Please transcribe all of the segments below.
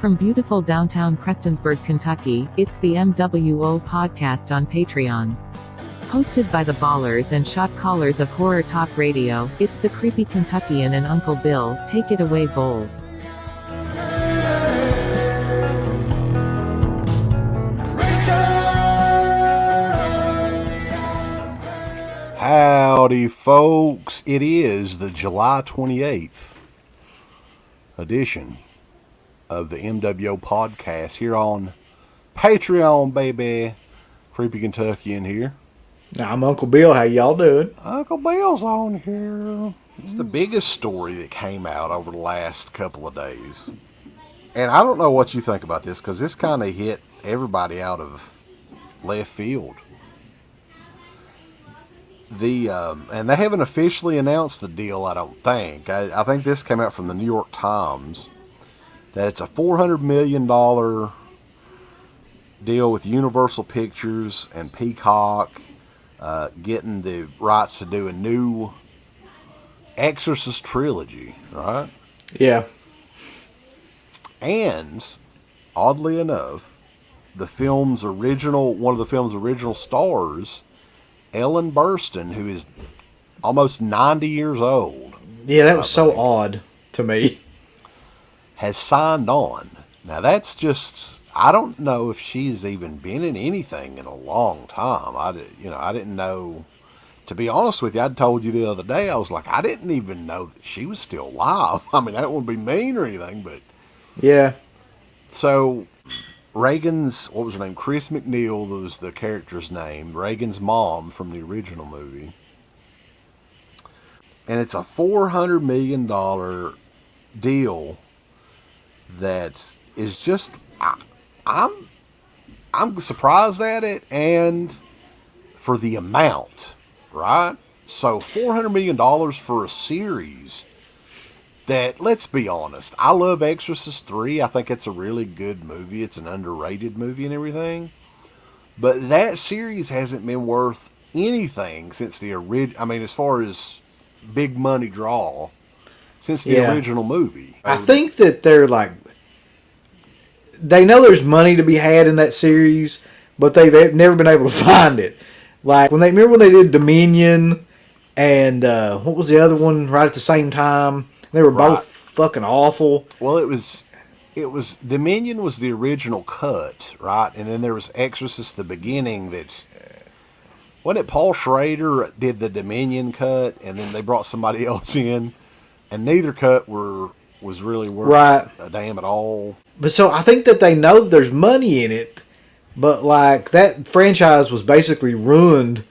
From beautiful downtown Prestonsburg, Kentucky, it's the mWo podcast on Patreon. Hosted by the ballers and shot callers of horror talk radio, it's the creepy Kentuckian and Uncle Bill. Take it away, Bowles. Howdy, folks. It is the July 28th edition of the mWo podcast here on Patreon, baby. Creepy Kentuckian here. I'm Uncle Bill. How y'all doing? Uncle Bill's on here. It's the biggest story that came out over the last couple of days. And I don't know what you think about this, because this kind of hit everybody out of left field. And they haven't officially announced the deal, I don't think. I think this came out from the New York Times, that it's a $400 million deal with Universal Pictures and Peacock, getting the rights to do a new Exorcist Trilogy, right? Yeah. And, oddly enough, one of the film's original stars, Ellen Burstyn, who is almost 90 years old. Yeah, that was so odd to me. Has signed on. Now that's just, I don't know if she's even been in anything in a long time. I didn't know, to be honest with you, I told you the other day, I was like, I didn't even know that she was still alive. I mean, I don't want to be mean or anything, but. Yeah. So, Reagan's, what was her name? Chris McNeil was the character's name. Reagan's mom from the original movie. And it's a $400 million deal that is just, I'm surprised at it, and for the amount, right? So $400 million for a series that, let's be honest, I love Exorcist 3. I think it's a really good movie. It's an underrated movie and everything. But that series hasn't been worth anything since the original, I mean, as far as big money draw, since the original movie. I think that they know there's money to be had in that series, but they've never been able to find it. Like, remember when they did Dominion and, what was the other one right at the same time? They were both fucking awful. Well, it was Dominion was the original cut, right? And then there was Exorcist the beginning that, wasn't it Paul Schrader did the Dominion cut, and then they brought somebody else in, and neither cut was really worth a damn at all. But so I think that they know that there's money in it, but like that franchise was basically ruined.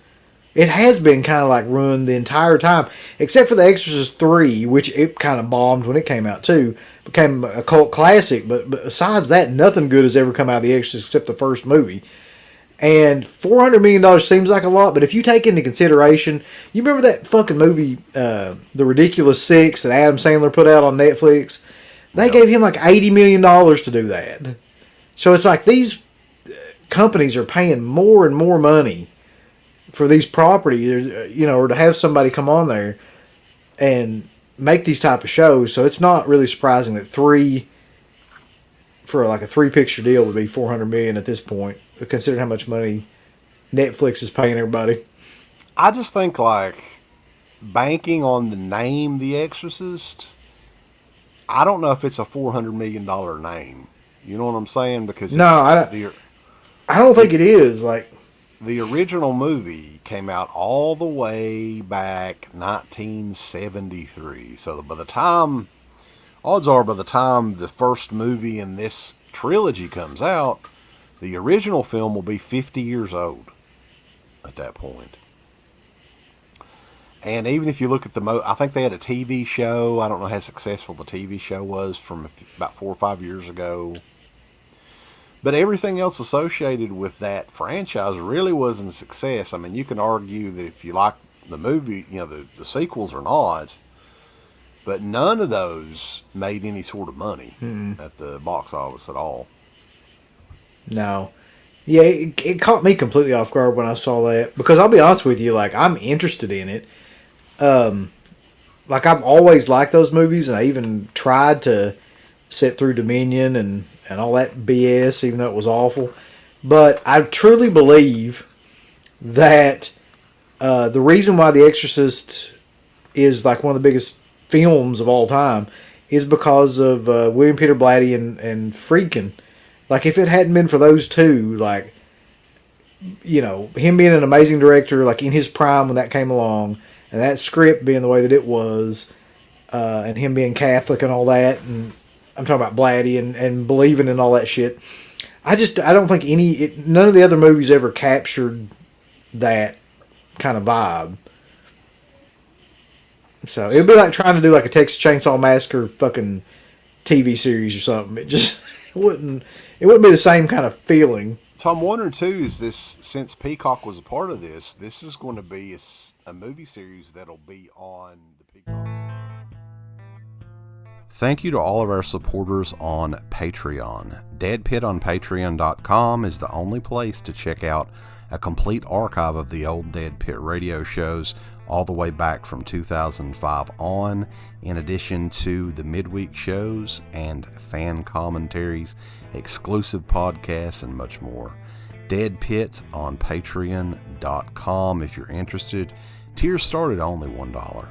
It has been kind of like ruined the entire time, except for The Exorcist 3, which it kind of bombed when it came out too. Became a cult classic, but besides that, nothing good has ever come out of The Exorcist except the first movie. And $400 million seems like a lot, but if you take into consideration, you remember that fucking movie, The Ridiculous Six, that Adam Sandler put out on Netflix? They gave him like $80 million to do that. So it's like these companies are paying more and more money for these properties, or to have somebody come on there and make these type of shows. So it's not really surprising that for like a 3-picture deal would be $400 million at this point, considering how much money Netflix is paying everybody. I just think like banking on the name The Exorcist, I don't know if it's a $400 million name. You know what I'm saying? Because I don't think it is. Like, the original movie came out all the way back 1973. So odds are by the time the first movie in this trilogy comes out, the original film will be 50 years old at that point. And even if you look at I think they had a TV show. I don't know how successful the TV show was from about 4 or 5 years ago. But everything else associated with that franchise really wasn't a success. I mean, you can argue that if you like the movie, the sequels or not, but none of those made any sort of money at the box office at all. No. Yeah, it caught me completely off guard when I saw that. Because I'll be honest with you, like, I'm interested in it. Like, I've always liked those movies, and I even tried to sit through Dominion and all that BS, even though it was awful. But I truly believe that the reason why The Exorcist is like one of the biggest films of all time is because of William Peter Blatty and Friedkin. Like, if it hadn't been for those two, like, you know, him being an amazing director, like in his prime when that came along, and that script being the way that it was, and him being Catholic and all that, and I'm talking about Blatty and believing in all that shit. I don't think none of the other movies ever captured that kind of vibe. So it'd be like trying to do like a Texas Chainsaw Massacre fucking TV series or something. It wouldn't be the same kind of feeling. So I'm wondering too, is this, since Peacock was a part of this is going to be a movie series that'll be on the Peacock. Thank you to all of our supporters on Patreon. DEADPIT on Patreon.com is the only place to check out a complete archive of the old DEADPIT radio shows all the way back from 2005 on, in addition to the midweek shows and fan commentaries, exclusive podcasts, and much more. DEADPIT on Patreon.com if you're interested. Tiers start at only $1.